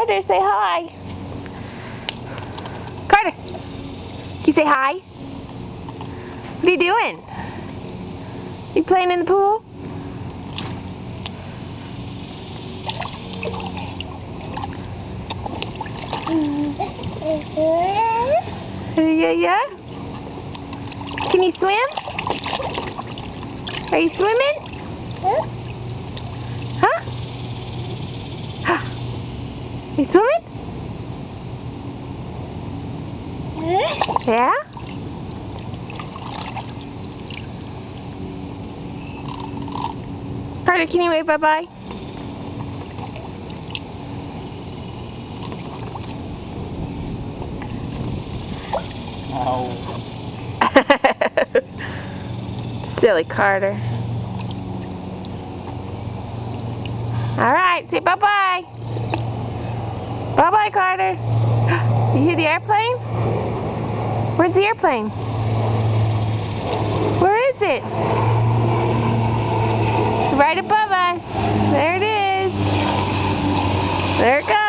Carter, say hi. Carter, can you say hi? What are you doing? You playing in the pool? Yeah. Can you swim? Are you swimming? Huh? You swimming? Yeah? Carter, can you wave bye-bye? Oh. Silly Carter. Alright, say bye-bye. Bye-bye, Carter. You hear the airplane? Where's the airplane? Where is it? Right above us. There it is. There it goes.